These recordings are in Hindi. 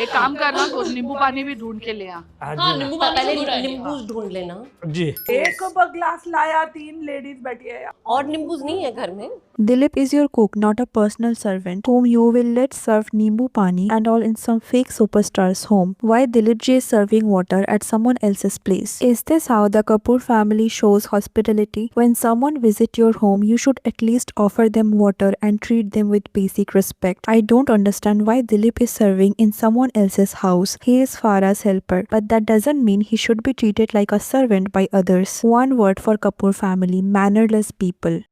एक काम करना, कुछ नींबू पानी भी ढूंढ के ले आ। हाँ, नींबू पानी पहले तो good idea। नींबू ढूंढ लेना। जी। एक ग्लास लाया, 3 लेडीज बैठी है। और नींबू नहीं है घर में? Dilip is your cook, not a personal servant whom you will let serve Nimbu Pani and all in some fake superstar's home. Why Dilip Ji is serving water at someone else's place? Is this how the Kapoor family shows hospitality? When someone visits your home, you should at least offer them water and treat them with basic respect. I don't understand why Dilip is serving in someone else's house. He is Farah's helper, but that doesn't mean he should be treated like a servant by others. One word for Kapoor family: mannerless people.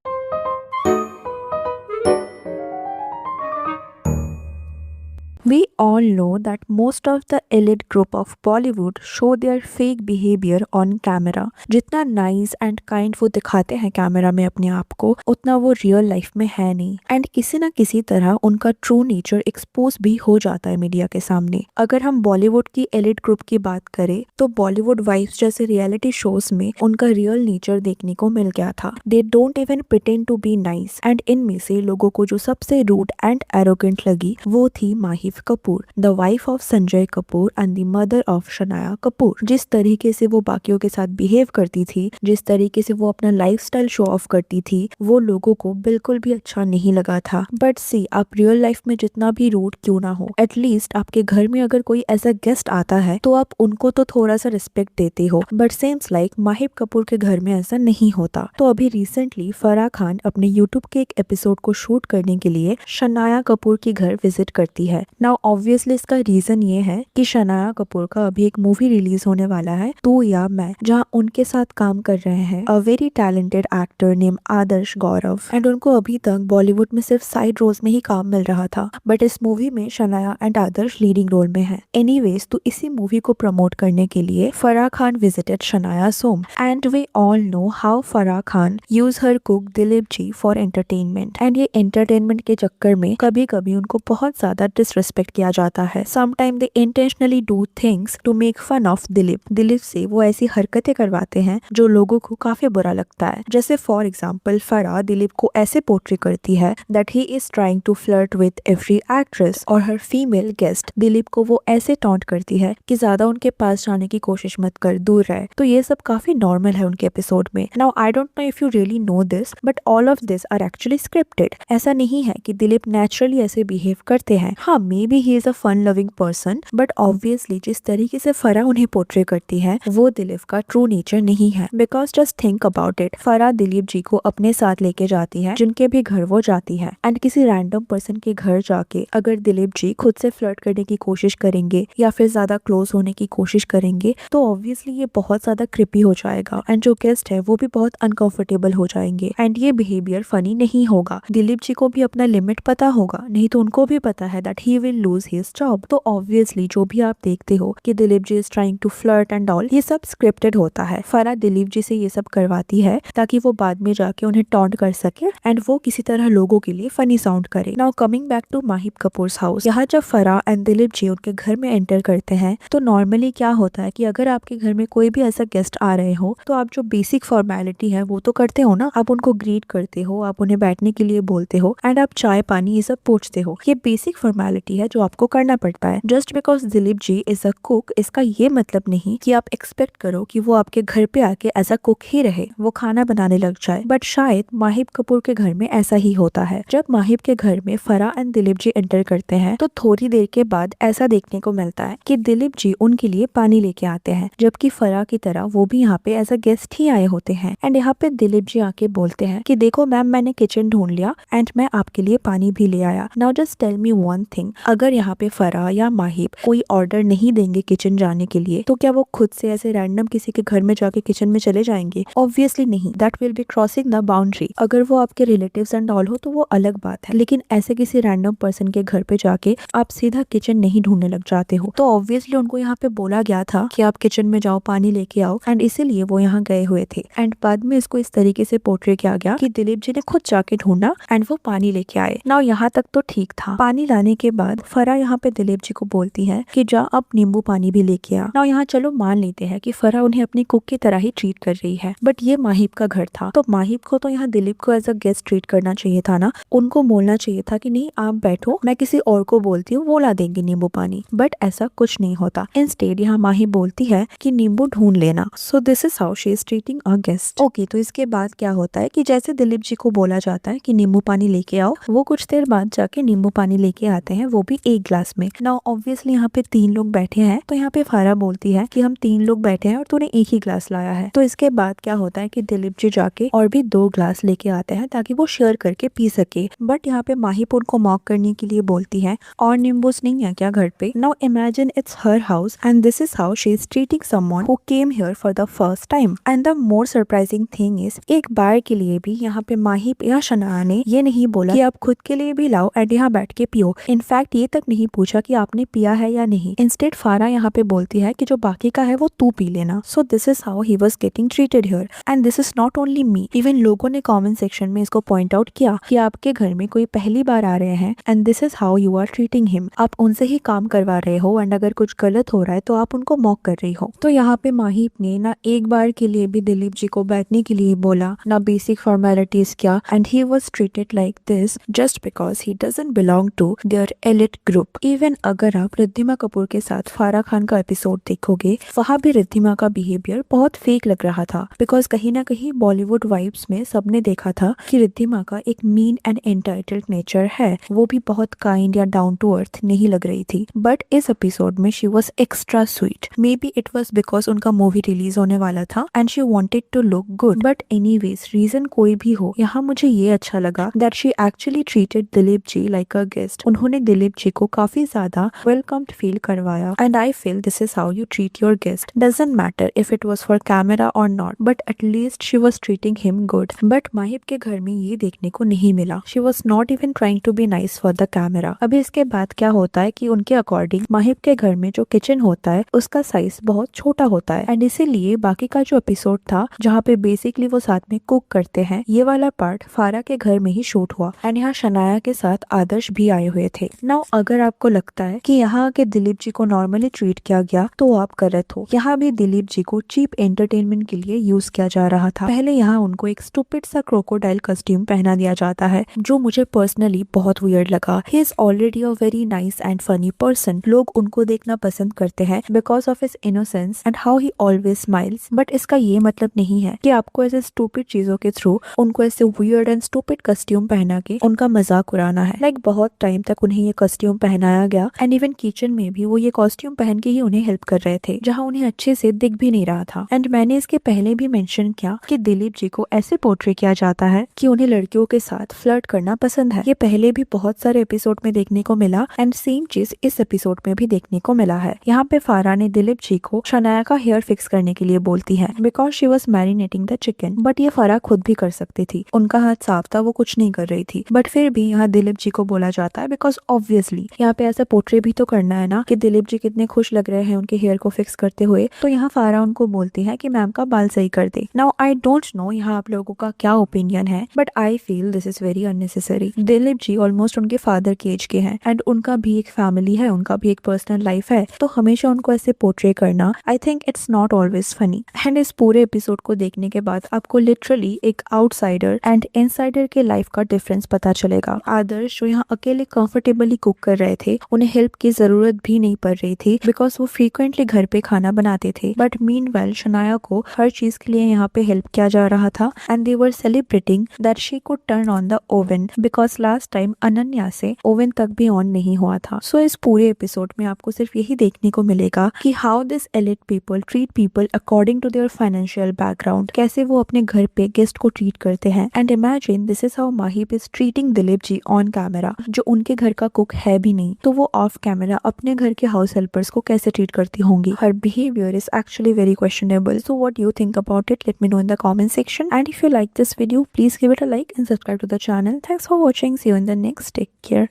We all know that most of the elite group of Bollywood show their fake behavior on camera. जितना nice and kind वो दिखाते हैं कैमरा में अपने आप को, उतना वो रियल लाइफ में है नहीं। एंड किसी ना किसी तरह उनका ट्रू नेचर एक्सपोज भी हो जाता है मीडिया के सामने। अगर हम बॉलीवुड की एलिट ग्रुप की बात करें तो बॉलीवुड वाइफ्स जैसे रियलिटी शोज में उनका रियल नेचर देखने को मिल गया था। They don't even pretend to be nice. And इनमें से लोगों को जो सबसे रूड एंड एरोगेंट लगी वो थी Maheep Kapoor, the wife of Sanjay Kapoor and the mother of Shanaya Kapoor. जिस तरीके से वो बाकियों के साथ बिहेव करती थी, जिस तरीके से वो अपना लाइफस्टाइल शो ऑफ करती थी, वो लोगों को बिल्कुल भी अच्छा नहीं लगा था। बट सी, आप रियल लाइफ में जितना भी रूड क्यों ना हो, एटलीस्ट आपके घर में अगर कोई ऐसा गेस्ट आता है तो आप उनको तो थोड़ा सा रिस्पेक्ट देते हो। But seems like Maheep Kapoor के घर में ऐसा नहीं होता। तो अभी रिसेंटली फराह खान अपने यूट्यूब के एक एपिसोड को शूट करने के लिए शनाया कपूर के घर विजिट करती है। नाउ ऑब्वियसली इसका रीजन ये है कि शनाया कपूर का अभी एक मूवी रिलीज होने वाला है, तू या मैं, जहाँ उनके साथ काम कर रहे हैं a very talented actor name Adarsh Gaurav. And उनको अभी तक बॉलीवुड में सिर्फ साइड रोल्स में ही काम मिल रहा था, बट इस मूवी में Shanaya and Adarsh leading role में है। एनीवेज, तो इसी मूवी को प्रमोट करने के लिए Farah Khan visited Shanaya's home and we all know how Farah Khan use her cook Dilip ji for entertainment. And ये एंटरटेनमेंट के चक्कर में कभी कभी उनको बहुत ज्यादा डिसरिस्पेक्ट किया जाता है। Sometime they intentionally do things to make fun of Dilip. Dilip से वो ऐसी हरकतें करवाते हैं जो लोगों को काफी बुरा लगता है। जैसे फॉर एग्जाम्पल फराह दिलीप को ऐसे पोर्ट्रे करती है that he is trying to flirt with every actress, और हर फीमेल गेस्ट दिलीप को वो ऐसे टॉन्ट करती है कि ज्यादा उनके पास जाने की कोशिश मत कर, दूर रहे। तो ये सब काफी नॉर्मल है उनके एपिसोड में। Now I don't know if you really know this, but all of this are actually scripted. ऐसा नहीं है कि दिलीप नेचुरली ऐसे बिहेव करते हैं। हाँ, maybe he is a fun loving person, but obviously जिस तरीके से फराह उन्हें पोर्ट्रे करती है वो दिलीप का ट्रू नेचर नहीं है। Because just think about it, Farah Dilip ji को अपने साथ लेके जाती है जिनके भी घर वो जाती है, एंड किसी रैंडम पर्सन के घर जाके अगर दिलीप जी खुद से फ्लर्ट करने की कोशिश करेंगे या फिर ज्यादा क्लोज होने की कोशिश करेंगे तो ऑब्वियसली ये बहुत ज्यादा क्रिपी हो जाएगा, एंड जो गेस्ट है वो भी बहुत अनकंफर्टेबल हो जाएंगे, एंड ये बिहेवियर फनी नहीं होगा। दिलीप जी को भी अपना लिमिट पता होगा, नहीं तो उनको भी पता है that he will lose his job. तो ऑब्वियसली जो भी आप देखते हो कि Dilip ji is trying to flirt and all, ये सब स्क्रिप्टेड होता है। फराह दिलीप जी से ये सब करवाती है ताकि वो बाद में जाके उन्हें टॉन्ट कर सके एंड वो किसी तरह लोगों के लिए फनी साउंड करे। Now coming back to Maheep Kapoor's house, यहाँ जब फराह एंड दिलीप जी उनके घर में एंटर करते हैं तो नॉर्मली क्या होता है कि अगर आपके घर में कोई भी ऐसा गेस्ट आ रहे हो तो आप जो बेसिक फॉर्मेलिटी है वो तो करते हो ना। आप उनको ग्रीट करते हो, आप उन्हें बैठने के लिए बोलते हो, एंड आप चाय पानी ये सब पूछते हो। ये बेसिक फॉर्मेलिटी है जो आपको करना पड़ता है। Just because Dilip ji is a cook, इसका ये मतलब नहीं कि आप एक्सपेक्ट करो कि वो आपके घर पे आके ऐसा कुक ही रहे, वो खाना बनाने लग जाए। बट शायद माहिब कपूर के घर में ऐसा ही होता है। जब माहिब के घर में फराह एंड दिलीप जी एंटर करते हैं तो थोड़ी देर के बाद ऐसा देखने को मिलता है कि दिलीप जी उनके लिए पानी लेके आते हैं, जबकि फराह की तरह वो भी यहाँ पे एज अ गेस्ट ही आए होते हैं। एंड यहाँ पे दिलीप जी आके बोलते हैं कि देखो मैम, मैंने किचन ढूंढ लिया एंड मैं आपके लिए पानी भी ले आया। Now just tell me one thing, अगर यहाँ पे फराह या माहिब कोई ऑर्डर नहीं देंगे किचन जाने के लिए तो क्या वो खुद से ऐसे रैंडम किसी के घर में जाके किचन में चले जाएंगे? ऑब्वियसली नहीं, that will be crossing the boundary. अगर वो आपके रिलेटिव्स एंड ऑल हो तो वो अलग बात है, लेकिन ऐसे किसी रैंडम पर्सन के घर पे जाके आप सीधा किचन नहीं ढूंढने लग जाते हो। तो ऑब्वियसली उनको यहाँ पे बोला गया था कि आप किचन में जाओ, पानी लेके आओ, एंड इसीलिए वो यहाँ गए हुए थे। एंड बाद में इसको इस तरीके से पोर्ट्रे किया गया कि दिलीप जी ने खुद जाके ढूंढा एंड वो पानी लेके आए। नाउ यहाँ तक तो ठीक था। पानी लाने के बाद फरा यहाँ पे दिलीप जी को बोलती है कि जा अब नींबू पानी भी लेके आ। ना यहाँ चलो मान लेते हैं कि फरा उन्हें अपनी कुक की तरह ही ट्रीट कर रही है, बट ये माहिब का घर था, तो माहिब को तो यहाँ दिलीप को एज अ गेस्ट ट्रीट करना चाहिए था ना। उनको बोलना चाहिए था कि नहीं आप बैठो, मैं किसी और को बोलती हूँ, वो ला देंगे नींबू पानी। बट ऐसा कुछ नहीं होता। इंस्टेड यहाँ माहिब बोलती है कि नींबू ढूंढ लेना। So this is how she is treating a guest. Okay, तो इसके बाद क्या होता है कि जैसे दिलीप जी को बोला जाता है कि नींबू पानी लेके आओ, वो कुछ देर बाद जाके नींबू पानी लेके आते हैं, वो भी एक ग्लास में। नाउ ऑब्वियसली यहाँ पे 3 लोग बैठे हैं, तो यहाँ पे फारा बोलती है कि हम 3 लोग बैठे हैं और तूने एक ही ग्लास लाया है। तो इसके बाद क्या होता है कि दिलीप जी जाके और भी 2 ग्लास लेके आते हैं ताकि वो शेयर करके पी सके। बट यहाँ पे माहिब उनको मॉक करने के लिए बोलती है और नींबूस नहीं है क्या घर पे। Now imagine it's her house and this is how she is treating someone who came here for the first time. And the more surprising thing is एक बार के लिए भी यहाँ पे माहिब या शनाया ने ये नहीं बोला कि आप खुद के लिए भी लाओ एंड यहाँ बैठ के पियो। इनफैक्ट ये तक नहीं पूछा कि आपने पिया है या नहीं। इंस्टेड फारा यहाँ पे बोलती है कि जो बाकी का है वो तू पी लेना। So this is how he was getting treated here and this is not only me, even लोगों ने कमेंट सेक्शन में इसको पॉइंट आउट किया कि आपके घर में कोई पहली बार आ रहे हैं and this is how you are treating him. आप उनसे ही काम करवा रहे हो एंड अगर कुछ गलत हो रहा है तो आप उनको मॉक कर रही हो। तो यहाँ पे माहिब ने ना एक बार के लिए भी दिलीप जी को बैठने के लिए बोला, ना बेसिक फॉर्मेलिटीज क्या, and he was treated like this just because he doesn't belong to their elite group. Even अगर आप रिद्धिमा कपूर के साथ फारा खान का एपिसोड देखोगे, वहाँ भी रिद्धिमा का बिहेवियर बहुत फेक लग रहा था, बिकॉज कहीं ना कहीं बॉलीवुड वाइब्स में सबने देखा था कि रिद्धिमा का एक मीन एंड एंटाइटल्ड नेचर है, वो भी बहुत काइंड या डाउन टू अर्थ नहीं लग रही थी। बट इस एपिसोड में she was extra sweet. Maybe it was because उनका मूवी रिलीज होने वाला था and she wanted to look good. But anyways reason कोई भी हो, यहाँ मुझे ये अच्छा लगा that she actually treated Dilip ji like a guest. उन्होंने दिलीप जी को काफी ज्यादा वेलकम्ड फील करवाया and I feel this is how you treat your guest. Doesn't matter if it was for camera और not, but at least she was treating him good. But Mahib के घर में ये देखने को नहीं मिला। She was not even trying to be nice for the camera. अभी इसके बाद क्या होता है कि उनके अकॉर्डिंग माहिब के घर में जो किचन होता है उसका साइज बहुत छोटा होता है एंड इसीलिए बाकी का जो एपिसोड था जहाँ पे बेसिकली वो साथ में कुक करते हैं, ये वाला पार्ट फारा के घर में ही शूट हुआ एंड यहाँ शनाया के साथ आदर्श भी आए हुए थे। नाउ अगर आपको लगता है कि यहाँ के दिलीप जी को नॉर्मली ट्रीट किया गया तो आप गलत हो। यहाँ भी दिलीप जी को चीप एंटरटेनमेंट के लिए यूज किया जा रहा था। पहले यहाँ उनको एक स्टूपिड सा क्रोकोडाइल कस्ट्यूम पहना दिया जाता है जो मुझे पर्सनली बहुत वियर्ड लगा। He is already a very nice and funny person. लोग उनको देखना पसंद करते हैं because of his innocence and how he always smiles. But इसका ये मतलब नहीं है कि आपको ऐसे स्टूपिड चीजों के थ्रू उनको ऐसे वियर्ड एंड स्टूपिड कस्ट्यूम पहना के उनका मजाक उड़ाना है। लाइक बहुत टाइम तक उन्हें ये कॉस्ट्यूम पहनाया गया एंड इवन किचन में भी वो ये कॉस्ट्यूम पहन के ही उन्हें हेल्प कर रहे थे जहाँ उन्हें अच्छे से दिख भी नहीं रहा था। एंड मैंने इसके पहले भी मेंशन किया कि दिलीप जी को ऐसे पोर्ट्रे किया जाता है कि उन्हें लड़कियों के साथ फ्लर्ट करना पसंद है। ये पहले भी बहुत सारे एपिसोड में देखने को मिला एंड सेम चीज इस एपिसोड में भी देखने को मिला है। यहाँ पे फारा ने दिलीप जी को शनाया का हेयर फिक्स करने के लिए बोलती है because she was marinating the chicken. But ये फारा खुद भी कर सकती थी, उनका हाथ साफ था, वो कुछ नहीं कर रही थी। बट फिर भी यहाँ दिलीप जी को बोला जाता है बिकॉज ऑब्वियसली यहाँ पे ऐसा पोर्ट्रे भी तो करना है ना कि दिलीप जी कितने खुश लग रहे हैं उनके हेयर को फिक्स करते हुए। तो यहाँ फारा उनको बोलती है कि मैम का बाल सही कर दे। नाउ आई डोंट नो यहाँ आप लोगों का क्या ओपिनियन है, but I feel this is very unnecessary. Dilip ji almost उनके फादर के एज के हैं एंड उनका भी एक फैमिली है, उनका भी एक पर्सनल लाइफ है, तो हमेशा उनको ऐसे पोर्ट्रे करना I think it's not always funny. And इस पूरे एपिसोड को देखने के बाद आपको लिटरली एक आउटसाइडर एंड इनसाइडर के लाइफ का डिफरेंस पता चलेगा। आदर्श जो यहाँ अकेले कंफर्टेबली कुक कर रहे थे, उन्हें हेल्प की जरूरत भी नहीं पड़ रही थी बिकॉज वो फ्रीक्वेंटली घर पे खाना बनाते थे। बट मीनवाइल शनाया को हर चीज के लिए यहाँ पे हेल्प किया जा रहा था and they were celebrating that she could turn on the oven because last time Ananya से ओवन तक भी ऑन नहीं हुआ था। सो इस पूरे एपिसोड में आपको सिर्फ यही देखने को मिलेगा कि how this elite people treat people according to their financial background, कैसे वो अपने घर पे गेस्ट को ट्रीट करते हैं। And imagine this is how Mahib is treating Dilip ji on camera, जो उनके घर का कुक है भी नहीं, तो वो ऑफ कैमरा अपने घर के हाउस हेल्पर्स को कैसे ट्रीट करती होंगी। Her behaviour is actually very questionable. So what you think about it, let me know in the comment section, and if you like this video, please give it a like and subscribe to the channel. Thanks for watching. See you in the next. Take care.